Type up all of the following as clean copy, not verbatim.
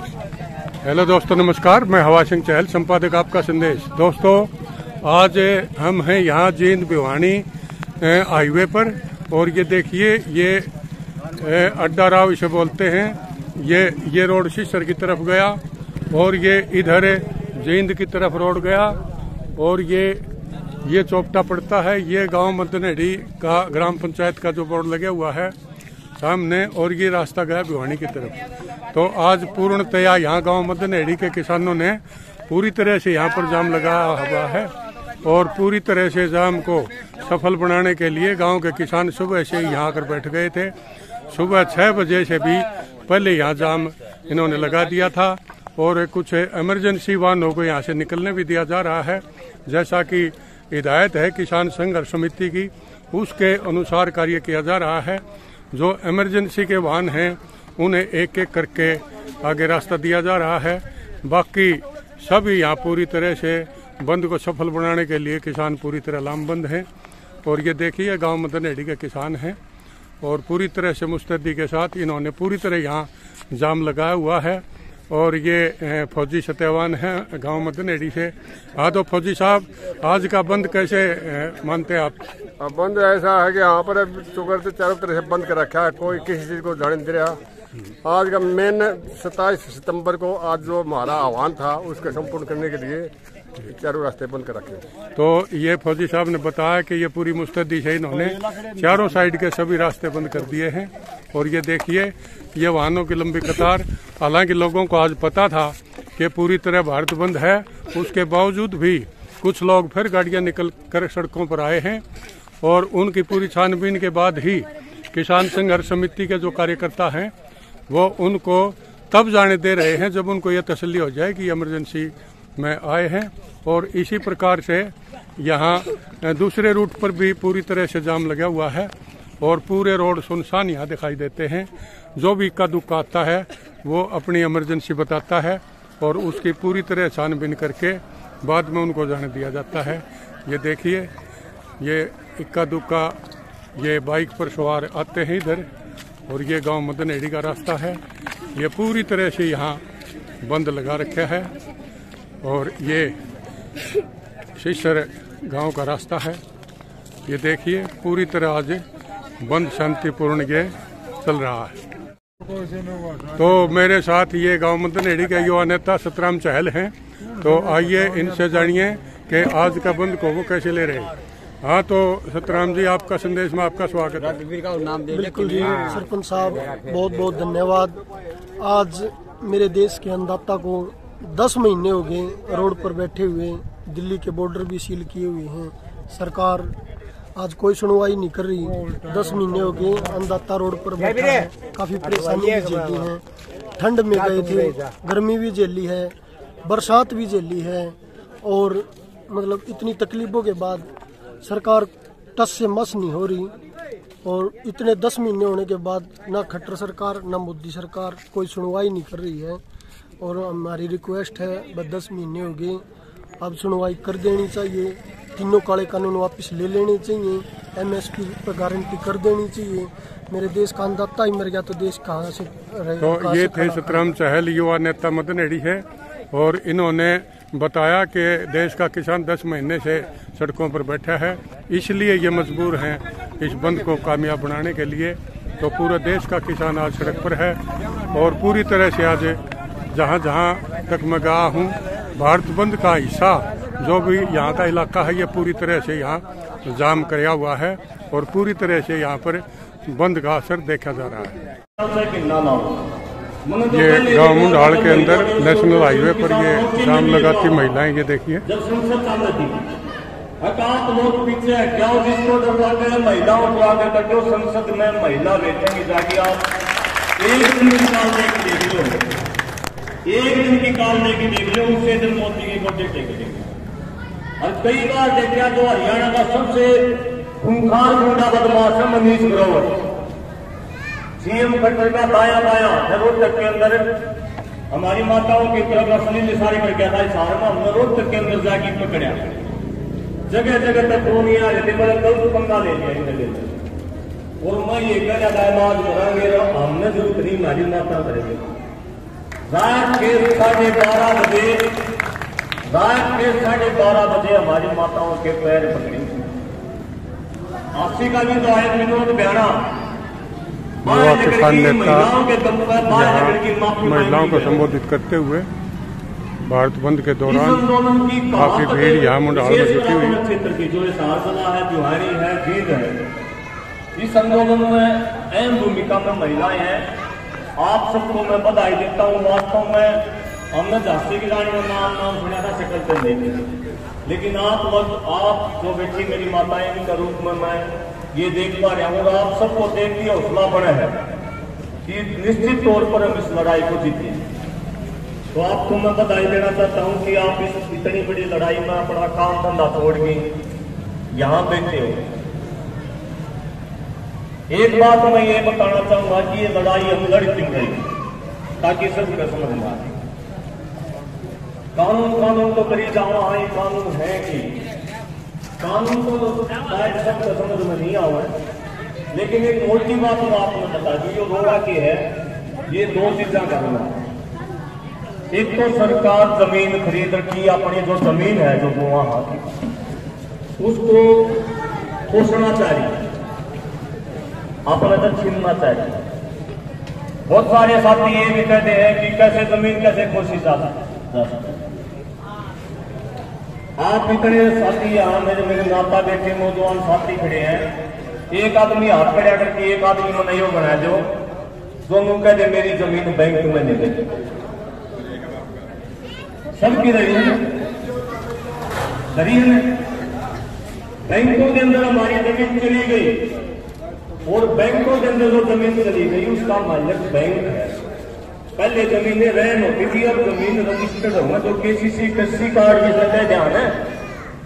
Hello दोस्तों, नमस्कार। मैं हवा सिंह चहल, संपादक आपका संदेश। दोस्तों, आज हम हैं यहाँ जींद भिवानी हाईवे पर, और ये देखिए, ये अड्डा राव इसे बोलते हैं। ये रोड सिसर की तरफ गया और ये इधर जींद की तरफ रोड गया, और ये चौपटा पड़ता है। ये गांव मदनेड़ी का ग्राम पंचायत का जो बोर्ड लगा हुआ है सामने, और ये रास्ता गया भिवानी की तरफ। तो आज पूर्णतया यहाँ गांव मदनेड़ी के किसानों ने पूरी तरह से यहाँ पर जाम लगाया हुआ है, और पूरी तरह से जाम को सफल बनाने के लिए गांव के किसान सुबह से यहाँ आकर बैठ गए थे। सुबह 6 बजे से भी पहले यहाँ जाम इन्होंने लगा दिया था, और कुछ इमरजेंसी वाहनों को यहाँ से निकलने भी दिया जा रहा है। जैसा कि हिदायत है किसान संघर्ष समिति की, उसके अनुसार कार्य किया जा रहा है। जो इमरजेंसी के वाहन हैं उन्हें एक एक करके आगे रास्ता दिया जा रहा है। बाकी सभी यहाँ पूरी तरह से बंद को सफल बनाने के लिए किसान पूरी तरह लामबंद हैं। और ये देखिए, गांव मदनेड़ी के किसान हैं और पूरी तरह से मुस्तैदी के साथ इन्होंने पूरी तरह यहाँ जाम लगाया हुआ है। और ये फौजी सत्यवान हैं गांव मदनेड़ी से। हाँ, तो फौजी साहब, आज का बंद कैसे मानते हैं आप? बंद ऐसा है कि यहाँ पर शुगर से चारों तरह से बंद कर रखा है, कोई किसी चीज को जाने नहीं दे रहा। आज का मेन 27 सितंबर को आज जो हमारा आह्वान था उसके संपूर्ण करने के लिए चारों रास्ते बंद कर रखे। तो ये फौजी साहब ने बताया कि ये पूरी मुस्तैदी से इन्होंने चारों साइड के सभी रास्ते बंद कर दिए हैं। और ये देखिए, ये वाहनों की लंबी कतार। हालांकि लोगों को आज पता था कि पूरी तरह भारत बंद है, उसके बावजूद भी कुछ लोग फिर गाड़ियां निकल कर सड़कों पर आए हैं, और उनकी पूरी छानबीन के बाद ही किसान संघर्ष समिति के जो कार्यकर्ता हैं वो उनको तब जाने दे रहे हैं जब उनको ये तसल्ली हो जाए कि इमरजेंसी में आए हैं। और इसी प्रकार से यहाँ दूसरे रूट पर भी पूरी तरह से जाम लगा हुआ है, और पूरे रोड सुनसान यहाँ दिखाई देते हैं। जो भी इक्का दुक्का आता है वो अपनी इमरजेंसी बताता है, और उसकी पूरी तरह छानबीन करके बाद में उनको जाने दिया जाता है। ये देखिए, ये इक्का दुक्का ये बाइक पर सवार आते हैं इधर, और ये गांव मदनेड़ी का रास्ता है। ये पूरी तरह से यहाँ बंद लगा रखा है, और ये सिसर गांव का रास्ता है। ये देखिए, पूरी तरह आज बंद शांतिपूर्ण ये चल रहा है। तो मेरे साथ ये गांव मदनेड़ी के युवा नेता सतराम चहल हैं। तो आइए इनसे जानिए कि आज का बंद को वो कैसे ले रहे हैं। हाँ, तो सतराम जी, आपका संदेश में आपका स्वागत है। बिल्कुल जी, सरपंच साहब बहुत बहुत धन्यवाद। आज मेरे देश के अन्नदाता को 10 महीने हो गए रोड पर बैठे हुए, दिल्ली के बॉर्डर भी सील किए हुए हैं। सरकार आज कोई सुनवाई नहीं कर रही। 10 महीने हो गए अन्नदाता रोड पर बैठा है, काफी परेशानी भी झेली है। ठंड में गए थे, गर्मी भी झेली है, बरसात भी झेली है, और मतलब इतनी तकलीफों के बाद सरकार टस से मस नहीं हो रही। और इतने 10 महीने होने के बाद ना खट्टर सरकार ना मोदी सरकार कोई सुनवाई नहीं कर रही है। और हमारी रिक्वेस्ट है, बस 10 महीने हो गए, अब सुनवाई कर देनी चाहिए। तीनों काले कानून वापस ले लेने चाहिए, MSP पर गारंटी कर देनी चाहिए। मेरे देश का अन्नदाता ही मर गया तो देश कहाँ से रहेगा। तो ये थे सतराम चहल, युवा नेता मदनेड़ी है, और इन्होंने बताया कि देश का किसान 10 महीने से सड़कों पर बैठा है, इसलिए ये मजबूर हैं इस बंद को कामयाब बनाने के लिए। तो पूरा देश का किसान आज सड़क पर है, और पूरी तरह से आज जहाँ जहाँ तक मैं गया हूँ, भारत बंद का हिस्सा जो भी यहाँ का इलाका है, ये पूरी तरह से यहाँ जाम कराया हुआ है, और पूरी तरह से यहाँ पर बंद का असर देखा जा रहा है। ये गांव मुंडाल के अंदर नेशनल हाईवे पर ये जाम लगाती महिलाएं, ये देखिए। एकांत लोग पीछे हटाओ, जिसको डर लग गया महिलाओं को आगे कटो। संसद में महिला बैठेंगी, जाके आप एक दिन निकालने की देख लो, एक दिन निकालने की देख लो, उससे दिन मोदी के गोटे टेक देंगे। और कई बार देखा तो हरियाणा का सबसे खूंखार गुंडा बदमाश है मनीष ग्रोवर। CM खट्टर का दाया बाया रोहतक के अंदर हमारी माताओं की तरफ असली निशानी कर गया था। इशार में हमने रोहतक के अंदर जाके पकड़ा, जगह जगह तक फोन आ रहे थे, बड़ा गलत पंगा ले लिया। और मैं ये कहना दामाद मरांगे, हमने जरूरत नहीं, हमारी माता करेंगे। रात के 12:30 बजे हमारी माताओं के पैर पकड़े। आपसी का भी तो आयत विनोद बयाना किसान नेता महिलाओं के दम पर महिलाओं को संबोधित करते हुए भारत बंद के दौरान काफी भीड़ यहाँ मुंडाल में जुटी हुई। क्षेत्र की जो सहारसला है, बिहारी है, जींद है, इस आंदोलन में अहम भूमिका में महिलाएं हैं। आप सबको मैं बधाई देता हूँ। वास्तव में हमने झांसी की रानी का नाम सुना था शक्ल से नहीं, लेकिन आप जो बेटी मेरी माताएं के रूप में मैं ये देख पा रहा हूँ, आप सबको देख के हौसला बना है कि निश्चित तौर पर हम इस लड़ाई को जीते। तो आपको मैं बधाई देना चाहता हूँ कि आप इस इतनी बड़ी लड़ाई में अपना काम धंधा छोड़ के यहाँ बैठे हो। एक बात मैं ये बताना चाहूंगा कि ये लड़ाई हम लड़ क्यों रही, ताकि सबको समझ में आए। कानून तो करी जाओ, हाँ ये कानून है कि कानून तो शायद सबको समझ में नहीं आवा, लेकिन एक मोटी बात मैं आपने बता दी, जो रोड़ा की है, ये दो चीजें करना। एक तो सरकार जमीन खरीद रखी, अपनी जो जमीन है जो वहां उसको पोषणा चाहिए, अपना तो छीनना चाहिए। बहुत सारे साथी ये भी कहते हैं कि कैसे जमीन कैसे कोशिश जा सकती। आप इतने साथी यहाँ मेरे नाता बेटे नौजवान साथी खड़े हैं, एक आदमी हाथ खड़ा करके एक आदमी को नहीं बना दो जो मुझे कहते मेरी जमीन बैंक में नहीं दे। सबकी रही है बैंकों के अंदर हमारी जमीन चली गई, और बैंकों के अंदर जो जमीन चली गई उसका मालिक बैंक है। पहले जमीनें रहन होती थी, अब जमीन रजिस्टर्ड होगा जो केसीसी कृषि कार्ड की सतह ध्यान है,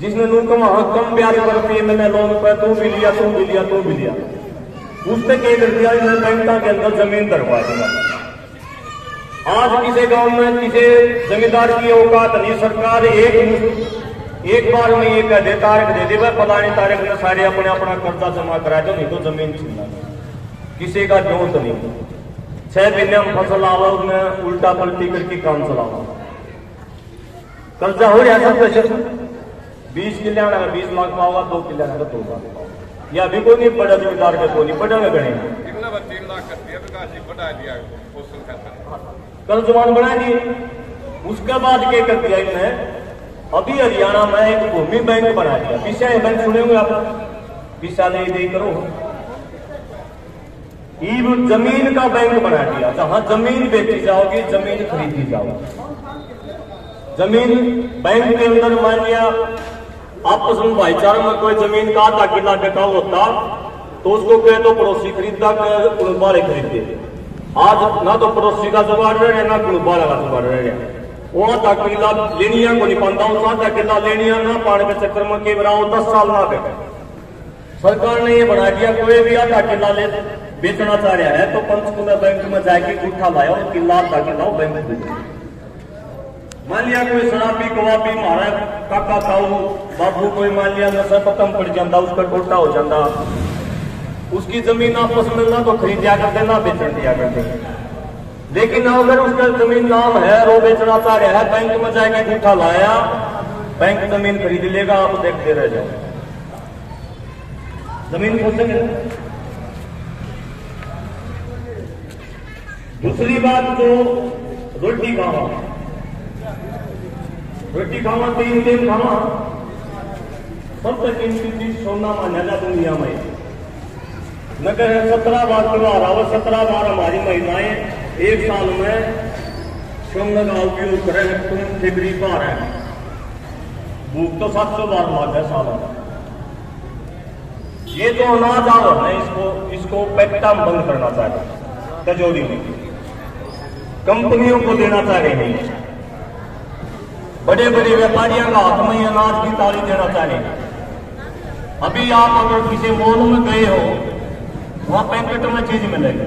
जिसने न्यूनतम कम ब्याज पर रुपये मैंने लोन पर तू भी लिया उसने क्या कर दिया, बैंकों के अंदर जमीन दरवा दिया। आज किसी गांव में किसी जमींदार की औकात नहीं, सरकार एक बार में ये कह दे तारीख दे दे, फलानी तारीख में सारे अपने अपना कर्जा जमा करा दो, नहीं तो जमीन छीनना किसी का जोत नहीं। 6 महीने में फसल आवा उसमें उल्टा पलटी करके काम चलावा, कर्जा हो रहा सब पैसे 20 किले आना 20 लाख पाओगा, 2 किले आना 2 लाख पाओगा, या अभी कोई नहीं पड़ा जमींदार के कोई नहीं पड़ा गणे कल जमान बना दिए। उसके बाद क्या कर दिया इन्हें, अभी हरियाणा में एक भूमि बैंक बना दिया। पीछे बैंक सुने होंगे आप, पीछा नहीं दे करो, जमीन का बैंक बना दिया, जहां जमीन बेची जाओगी, जमीन खरीदी जाओगी। जमीन बैंक के अंदर मान लिया आपस में भाईचारे में कोई जमीन का आधा किला बिकाऊ होता तो उसको कहे तो पड़ोसी खरीदता, कुलबारे खरीदते। आज ना तो पड़ोसी का जुगाड़ रहे ना कुलबारा का जुगाड़ रहे, वो आधा किला लेनिया को नहीं पाता, उस आधा किला लेनिया ना पाने के चक्कर में के बनाओ 10 साल ना गए। सरकार ने ये बना दिया, कोई भी आधा किला ले बेचना चाह रहा है तो पंचकुला बैंक में जाके गुठा लाया और किला आधा किला बैंक में। मान लिया कोई शराबी कवाबी मारा काका ताऊ बाबू, कोई मान लिया नशा खत्म पड़ जाता, उसका गोटा हो जाता, उसकी जमीन आपस में ना तो खरीद दिया करते ना बेचन दिया करते। लेकिन अगर उसका जमीन नाम है रो बेचना चाह रहा है, बैंक में जाके गुठा लाया, बैंक जमीन खरीद लेगा, आप देखते रह जाओ जमीन खोजेंगे। दूसरी बात जो रोटी खावा 3 दिन खावा, सबसे कीमती चीज सोना मान्यता दुनिया में। नगर 17 बार त्योहार आवा, 17 बार हमारी महिलाएं एक साल में श्रमदान का उपयोग करें, तुम ठेकरी बार है, भूख तो 700 बार लाग है साल में। ये जो अनाज आ रहा है इसको पैक्टा बंद करना चाहिए, तिजोरी में कंपनियों को देना चाह रहे हैं, बड़े बड़े व्यापारियों का हाथ में अनाज की ताली देना चाह रहे हैं। अभी आप अगर किसी मॉल में गए हो, वहां पैकेट में चीज मिलेगी।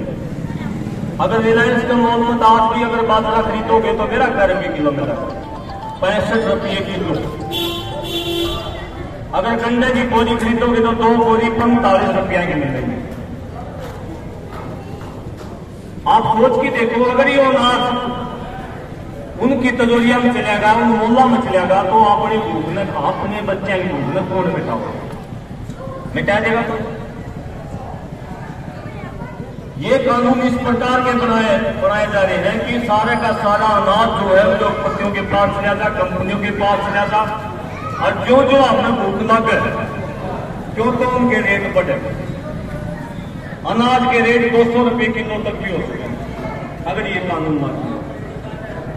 अगर रिलायंस के मॉल में आज भी अगर बाजरा खरीदोगे तो मेरा 11 रुपये किलो मिलेगा, 65 रुपये किलो। अगर गंडे की बोरी खरीदोगे तो 2 बोरी 45 रुपया की मिलेगी। आप सोच के देखो, अगर ये अनाज उनकी तजोरिया में चलेगा, उन मोहल्ला में चलेगा, तो अपनी भूख में अपने बच्चे की भूख में कौन मिटाओ? मिटा देगा। तो ये कानून इस प्रकार के बनाए जा रहे हैं कि सारे का सारा अनाज जो है वो पतियों के पास चला जा, कंपनियों के पास चला जा, और जो हमें भूख लगे क्यों तो उनके रेट बढ़े। अनाज के रेट 200 रुपए किलो तक भी हो सके अगर ये कानून लागू।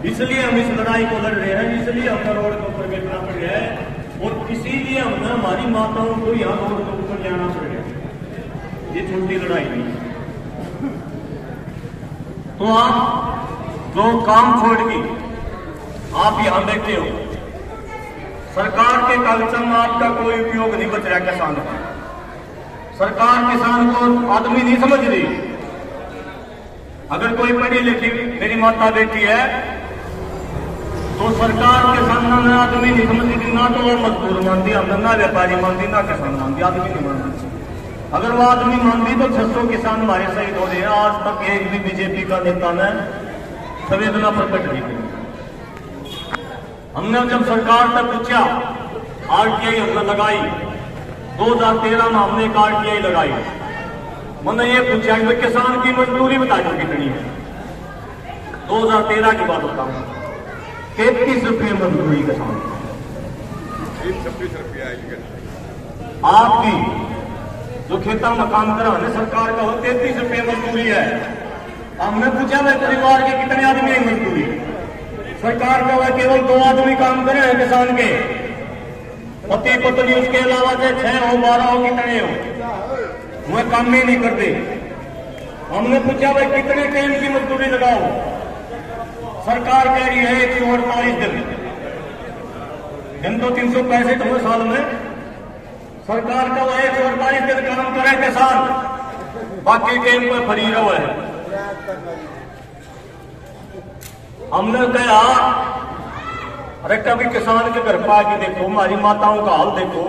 इसलिए हम इस लड़ाई को लड़ रहे हैं, इसलिए हमें रोड के ऊपर बैठना पड़ रहा है, और इसीलिए हमें हमारी माताओं को यहाँ रोड के ऊपर जाना पड़ रहा है। ये छोटी लड़ाई नहीं है। तो आप जो काम छोड़ के आप यहां बैठे हो, सरकार के कागजात में आपका कोई उपयोग नहीं बच रहा किसान का। सरकार किसान को आदमी नहीं समझ रही। अगर कोई पढ़ी लिखी मेरी माता बेटी है तो सरकार किसान में आदमी नहीं समझती, ना तो वो मजदूर मानती, ना व्यापारी मानती, ना किसान मानती, आदमी नहीं मानती। अगर वो आदमी मानती तो 600 किसान हमारे शहीद हो रहे हैं। आज तक एक भी बीजेपी का नेता ने संवेदना प्रकट नहीं की। हमने जब सरकार तक पूछा, आरटीआई हमने लगाई 2013 में, हमने एक आरटीआई लगाई। मैंने ये पूछा कि किसान की मजदूरी बता दो कितनी है। 2013 की बात बताऊं, 33 रुपये मजदूरी किसान, 26 रुपया आपकी जो खेतों में काम करा है सरकार का, वो 33 रुपये मजदूरी है। हमने पूछा भाई परिवार के कितने आदमी है मजदूरी? सरकार का वह केवल 2 आदमी काम करे हैं किसान के, पति पत्नी, उसके अलावा से 6 हो 12 हो कितने हो, वह काम ही नहीं करते। हमने पूछा भाई कितने टाइम की मजदूरी लगाओ? सरकार कह रही है 148 दिन तो 365 हो साल में। सरकार का वो 148 दिन काम करे किसान, बाकी टाइम पर फ्री रहो है। हमने कहा अरे कभी किसान के घर पर आके देखो, हमारी माताओं का हाल देखो।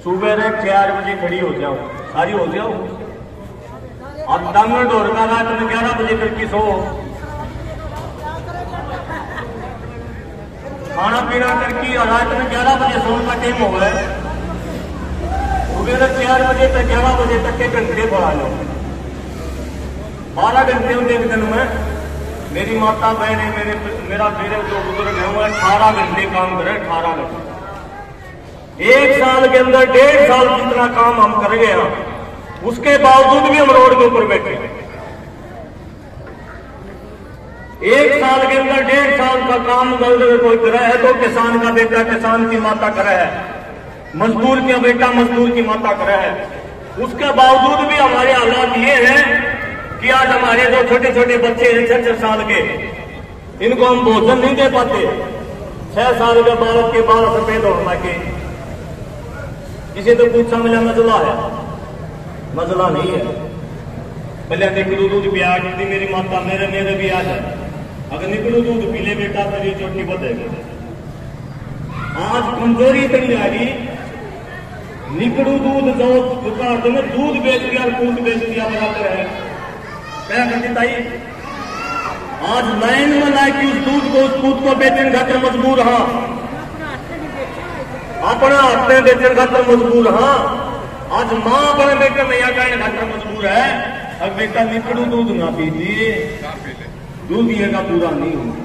सुबह 4 बजे खड़ी हो जाओ, सारी हो जाओ, अब डांगर ढोर का रात में 11 बजे तक की सो, खाना पीना करके रात में 11 बजे सोने का टाइम हो गया। सुबह 4 बजे तक 11 बजे तक के घंटे बढ़ा लो, 12 घंटे होते दिन में। मेरी माता बहने मेरे जो बुजुर्ग है वो 18 घंटे काम करे, 18 घंटे। 1 साल के अंदर 1.5 साल जितना काम हम कर गए, उसके बावजूद भी हम रोड के ऊपर बैठे। 1 साल के अंदर 1.5 साल का काम अगर कोई करे है तो किसान का बेटा किसान की माता करे है, मजदूर का बेटा मजदूर की माता करे है। उसके बावजूद भी हमारे हालात ये हैं कि आज हमारे जो छोटे छोटे बच्चे हैं 6-6 साल के, इनको हम भोजन नहीं दे पाते। 6 साल के बालक के बाल सफेद होना के, इसे तो कुछ समझा मजला है, मजला नहीं है। पहले निकलू दूध पिया करती मेरी माता, मेरे भी आज है, अगर निकलू दूध पी ले बेटा तो ये चोटी बधेगी। आज कमजोरी इतनी आ गई, निकलू दूध जो दुकान तो दूध बेच दिया, दूध बेच दिया बराबर है। क्या करती ताई? आज लाइन में लाए कि उस दूध को बेचने खातर मजबूर, हाँ अपना हाथ बेचने खातर मजबूर, हाँ आज मां अपने बेटे नैया गाने खातर मजबूर है। अब बेटा निकलू दूध ना पीजिए, दूध ये का पूरा नहीं होगा।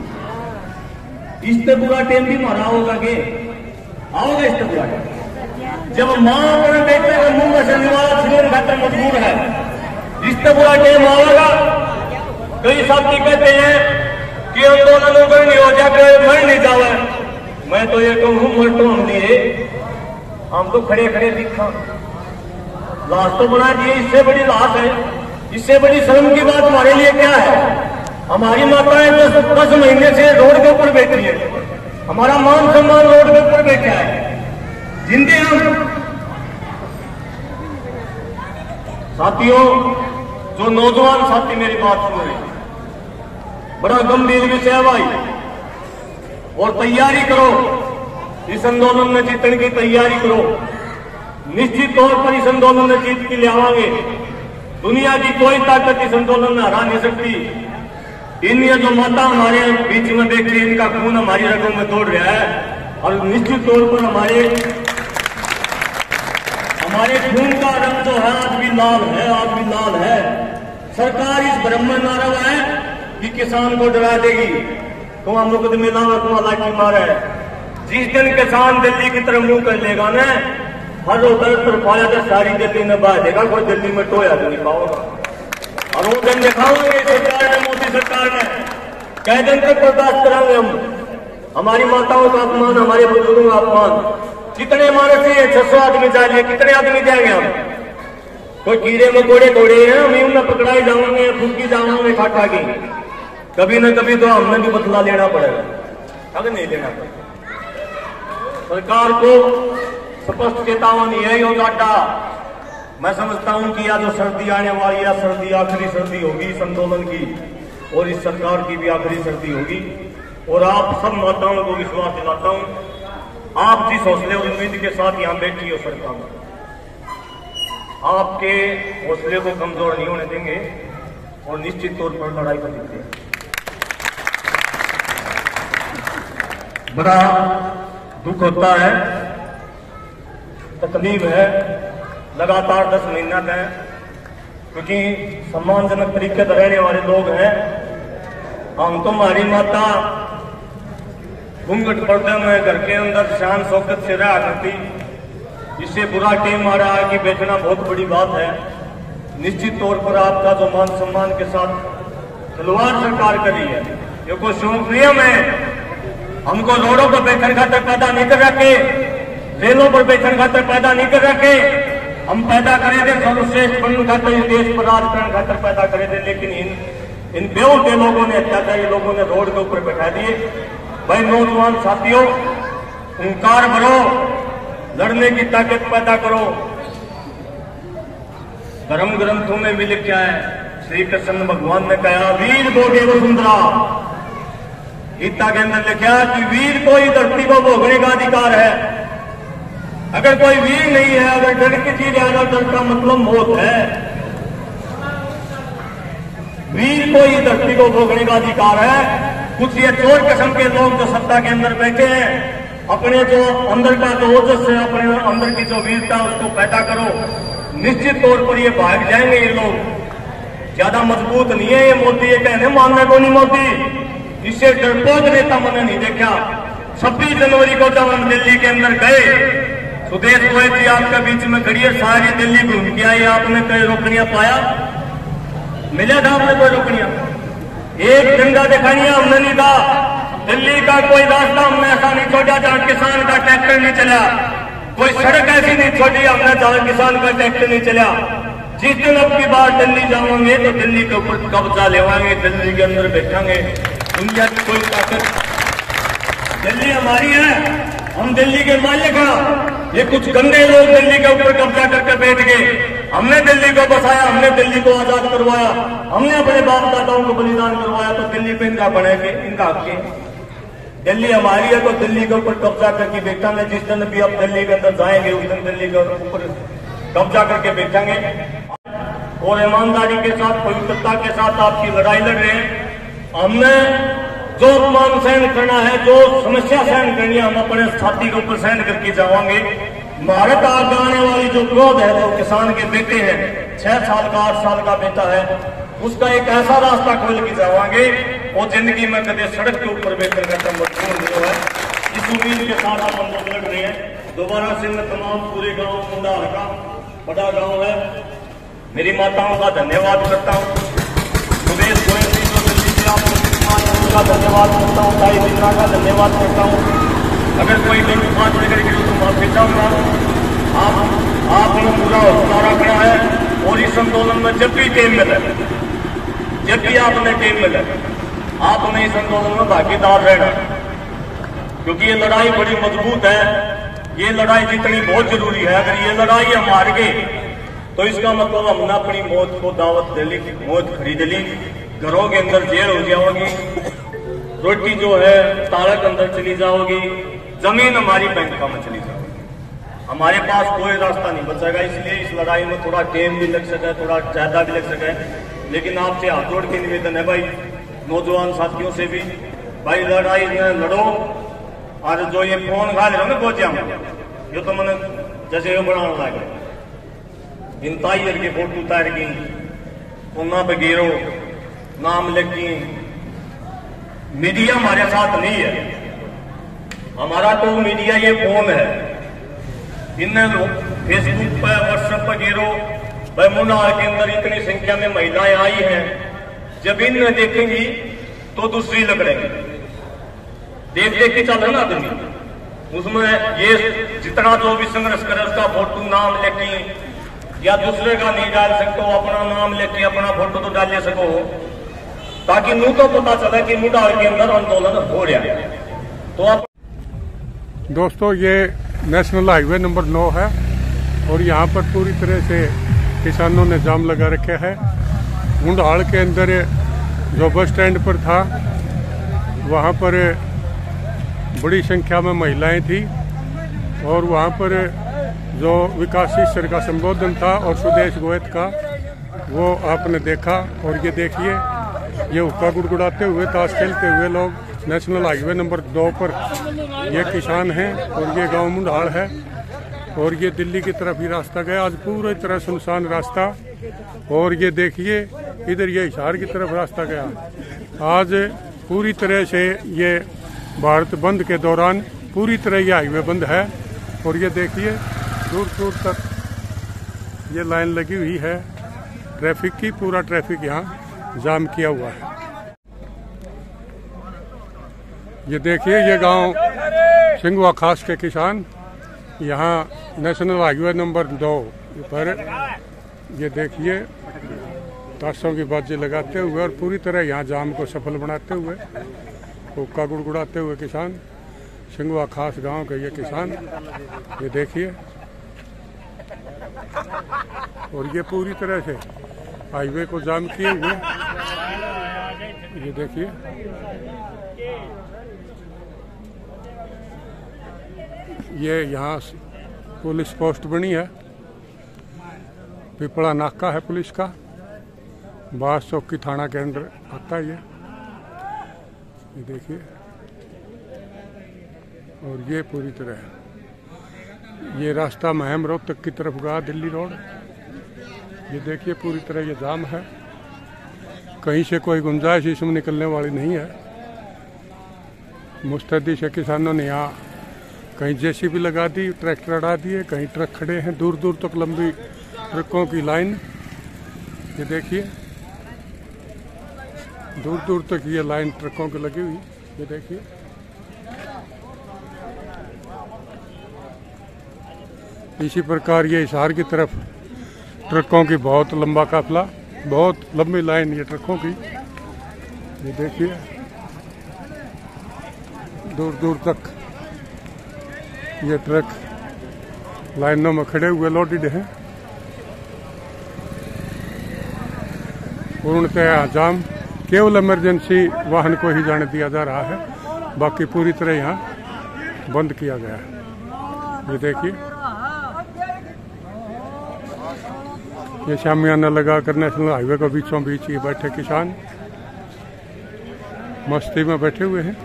इससे पूरा टाइम भी मारा होगा कि आओगे इससे पूरा टाइम, जब मां अपने बेटे को मुंह में से निवाला छीनने खातर मजबूर है, इससे पूरा टाइम आएगा। कई साथी कहते हैं कि आंदोलन अगर नहीं हो जाए मर नहीं जावे, मैं तो ये कहूँ मर तो हम नहीं, हम तो खड़े खड़े दिखा, लाश तो बना दिए। इससे बड़ी लाश है, इससे बड़ी शर्म की बात हमारे लिए क्या है? हमारी माताएं 10 महीने से रोड के ऊपर बैठी है, हमारा मान सम्मान रोड के ऊपर बैठा है, जिंदे हम। साथियों, जो नौजवान साथी मेरी बात सुन रहे हैं, बड़ा गंभीर विषय है भाई, और तैयारी करो, इस आंदोलन में जीतने की तैयारी करो। निश्चित तौर पर इस आंदोलन में जीत के ले आवांगे। दुनिया की कोई ताकत इस आंदोलन में हरा नहीं सकती। इन ये जो माता हमारे बीच में बैठी, इनका खून हमारी रगों में दौड़ रहा है और निश्चित तौर पर हमारे खून का रंग जो है आज भी लाल है, आज भी लाल है। सरकार इस भ्रम में ना रहा है कि किसान को डरा देगी, कुआं मुकदमे लावा कुआं लाठी मारा है। जिस दिन किसान दिल्ली की तरफ मुंह कर लेगा ना, हर उधर तरफाया तो सारी दिल्ली में बहा देगा, कोई दिल्ली में टोया तो नहीं पाओगा। और वो दिन दिखाओगे सरकार ने, मोदी सरकार ने, कई दिन तक बर्दाश्त कराएंगे हम। हमारी माताओं का अपमान, हमारे बुजुर्गों का अपमान, कितने मारे थे 600 आदमी चाहिए, कितने आदमी जाएंगे हम? कोई कीड़े मकोड़े तोड़े हैं, हम उनमें पकड़ाई जाओगे, फूकी जाओगे ठाठा की। कभी न कभी तो हमें भी बदला लेना पड़ेगा, अगर नहीं लेना पड़ेगा। सरकार को स्पष्ट चेतावनी है यो डाटा। मैं समझता हूं कि या जो सर्दी आने वाली है, सर्दी आखिरी सर्दी होगी इस आंदोलन की, और इस सरकार की भी आखिरी सर्दी होगी। और आप सब माताओं को विश्वास दिलाता हूं, आप जिस हौसले और उम्मीद के साथ यहां बैठी हो सरकार, आपके हौसले को कमजोर नहीं होने देंगे और निश्चित तौर पर लड़ाई को जीतेंगे। बड़ा दुख होता है, तकलीफ है, लगातार 10 महीना है, क्योंकि सम्मानजनक तरीके से रहने वाले लोग हैं हम। तो हमारी माता घूंघट पर्दे में घर के अंदर शान शौकत से रहा करती, इससे बुरा टेम आ रहा है कि बेचना बहुत बड़ी बात है। निश्चित तौर पर आपका जो मान सम्मान के साथ खिलवाड़ सरकार कर रही है, ये कोई शौक नहीं हमें। हमको रोडों पर बेचन खातर पैदा नहीं कर रखे, रेलों पर बेचन खातर पैदा नहीं कर रखे। हम पैदा करे थे सर्वश्रेष्ठ बनने खातर, देश पर राज करने खातर पैदा करे थे, लेकिन इन बेवकूफ लोगों ने, अत्याचारी लोगों ने रोड के ऊपर बैठा दिए। भाई नौजवान साथियों, हुंकार भरो, लड़ने की ताकत पैदा करो। धर्म ग्रंथों में भी लिखा है, श्री कृष्ण भगवान ने कहा वीर भोगे वसुंधरा। गीता के अंदर लिखा कि वीर को ही धरती को भोगने का अधिकार है। अगर कोई वीर नहीं है, अगर डर की चीज है, अगर डर का मतलब मौत है, वीर को ही धरती को भोगने का अधिकार है। कुछ ये चोर किस्म के लोग जो सत्ता के अंदर बैठे हैं, अपने जो अंदर का जो ओजस है, अपने अंदर की जो वीरता उसको पैदा करो। निश्चित तौर पर ये भाग जाएंगे। ये लोग ज्यादा मजबूत नहीं है, ये मोदी ये कहने मानने को नहीं मोदी, इससे डरपोक नेता मैंने नहीं देखा। 26 जनवरी को जब हम दिल्ली के अंदर गए, सुदेश गोयल जी आपके बीच में खड़ी है, सारी दिल्ली घूम के आई, आपने कई रोकड़ियां पाया? मिला था आपने कोई रोकड़ियां? एक डंडा दिखाइए हमने नहीं कहा। दिल्ली का कोई रास्ता हमने ऐसा नहीं छोड़ा जहां किसान का ट्रैक्टर नहीं चला, कोई सड़क ऐसी नहीं छोड़ी हमने जहां किसान का ट्रैक्टर नहीं चला। जिस दिन अब की बार दिल्ली जाओगे तो दिल्ली के ऊपर कब्जा लेवाएंगे, दिल्ली के अंदर बैठेंगे। दुनिया की कोई ताकत, दिल्ली हमारी है, हम दिल्ली के मालिक हैं। ये कुछ गंदे लोग दिल्ली के ऊपर कब्जा करके बैठ गए। हमने दिल्ली को बसाया, हमने दिल्ली को आजाद करवाया, हमने अपने बाप दादाओं को बलिदान करवाया, तो दिल्ली पे इनका बनेंगे, इनका हक है। दिल्ली हमारी है तो दिल्ली के ऊपर कब्जा करके बैठेंगे। जिस दिन भी आप दिल्ली के अंदर जाएंगे उस दिन दिल्ली के ऊपर कब्जा करके बैठेंगे और ईमानदारी के साथ, पवित्रता के साथ आपकी लड़ाई लड़ रहे हैं। हमने जो अपमान सहन करना है, जो समस्या सहन करनी है, हम अपने साथी के ऊपर सहन करके जावांगे। भारत आगे आने वाली जो क्रोध है, जो किसान के बेटे हैं, 6 साल का 8 साल का बेटा है, उसका एक ऐसा रास्ता खोल के जावांगे वो जिंदगी में कदे सड़क के ऊपर बैठकर करता मजबूर नहीं है। इस उम्मीद के साथ आप हम लोग लड़ रहे हैं। दोबारा से मैं तमाम पूरे गांव, मुंडा हल्का बड़ा गांव है, मेरी माताओं का धन्यवाद करता हूँ। सुदेश गोयल जी जो दिल्ली से आप का धन्यवाद करता हूँ, ताई बिंद्रा का धन्यवाद करता हूँ। अगर कोई दिन बात लेकर के तो माफी चाहूंगा। आपने पूरा हौसला रखना है और इस आंदोलन में जब भी टेम मिले, जब भी आपने टेम मिले, आपने इस आंदोलन में भागीदार रहना, क्योंकि ये लड़ाई बड़ी मजबूत है। ये लड़ाई जितनी बहुत जरूरी है। अगर ये लड़ाई हम हार गए तो इसका मतलब हमने अपनी मौत को दावत दे ली, मौत खरीद ली, घरों के अंदर जेल हो जाओगी, रोटी जो है ताला के अंदर चली जाओगी, जमीन हमारी बैंकों में चली जाओगी, हमारे पास कोई रास्ता नहीं बचेगा। इसलिए इस लड़ाई में थोड़ा टाइम भी लग सके, थोड़ा ज्यादा भी लग सके, लेकिन आपसे हाथ जोड़ के निवेदन है भाई, नौजवान साथियों से भी, भाई लड़ाई में लड़ो। और जो ये फोन खा ले रहे हो ना गोचिया में, ये तो मैंने जैसे ये बनाने लगे इन ताइर की फोटो उतार की उन्ना पे गिरो नाम लिखी। मीडिया हमारे साथ नहीं है, हमारा तो मीडिया ये फोन है। इन्हें फेसबुक पर व्हाट्सएप पर गिरो भाई मुंडाल के अंदर इतनी संख्या में महिलाएं आई हैं, जब इन्हें देखेंगी तो दूसरी लकड़ेंगी। देख देख के चल रहा ना आदमी, उसमें ये जितना जो भी संघर्ष करे उसका फोटो नाम लेके या दूसरे का नहीं डाल सकते हो, अपना नाम लेके अपना फोटो तो डाल सको, ताकि नू तो पता चले कि मुंडाल के अंदर आंदोलन हो रहा है। तो आप दोस्तों ये नेशनल हाईवे नंबर 9 है और यहाँ पर पूरी तरह से किसानों ने जाम लगा रखा है। मुंडाल के अंदर जो बस स्टैंड पर था वहाँ पर बड़ी संख्या में महिलाएं थी और वहाँ पर जो विकासशील सर का संबोधन था और सुदेश गोयत का वो आपने देखा। और ये देखिए ये हुक्का गुड़गुड़ाते हुए ताश खेलते हुए लोग नेशनल हाईवे नंबर 2 पर ये किसान हैं और ये गांव मुंडाल है और ये दिल्ली की तरफ ही रास्ता गया। आज पूरी तरह सुनसान रास्ता और ये देखिए इधर ये हिसार की तरफ रास्ता गया। आज पूरी तरह से ये भारत बंद के दौरान पूरी तरह ये हाईवे बंद है और ये देखिए दूर दूर तक ये लाइन लगी हुई है ट्रैफिक की, पूरा ट्रैफिक यहाँ जाम किया हुआ है। ये देखिए ये गांव सिंगवा खास के किसान यहाँ नेशनल हाईवे नंबर 2 पर ये देखिए ताशों की बाजी लगाते हुए और पूरी तरह यहाँ जाम को सफल बनाते हुए हुक्का गुड़गुड़ाते हुए किसान सिंगवा खास गांव के ये किसान ये देखिए। और ये पूरी तरह से हाईवे को जाम किए हुए ये देखिए। ये यहाँ पुलिस पोस्ट बनी है, पिपड़ा नाका है पुलिस का, बास चौकी थाना के अंदर आता है ये देखिए। और ये पूरी तरह ये रास्ता महम रोहतक की तरफ गया दिल्ली रोड। ये देखिए पूरी तरह ये जाम है, कहीं से कोई गुंजाइश इसमें निकलने वाली नहीं है। मुस्तैदी से किसानों ने यहाँ कहीं जेसीबी लगा दी, ट्रैक्टर अड़ा दिए, कहीं ट्रक खड़े हैं, दूर दूर तक लंबी ट्रकों की लाइन ये देखिए, दूर दूर तक ये लाइन ट्रकों की लगी हुई ये देखिए। इसी प्रकार ये हिसार की तरफ ट्रकों की बहुत लंबा काफिला, बहुत लंबी लाइन ये ट्रकों की ये देखिए, दूर दूर तक ये ट्रक लाइनों में खड़े हुए लोडेड हैं। पूर्णतः जाम, केवल इमरजेंसी वाहन को ही जाने दिया जा रहा है, बाकी पूरी तरह यहाँ बंद किया गया है। ये देखिए ये शामियाना लगाकर नेशनल हाईवे के बीचों बीच ये बैठे किसान मस्ती में बैठे हुए हैं।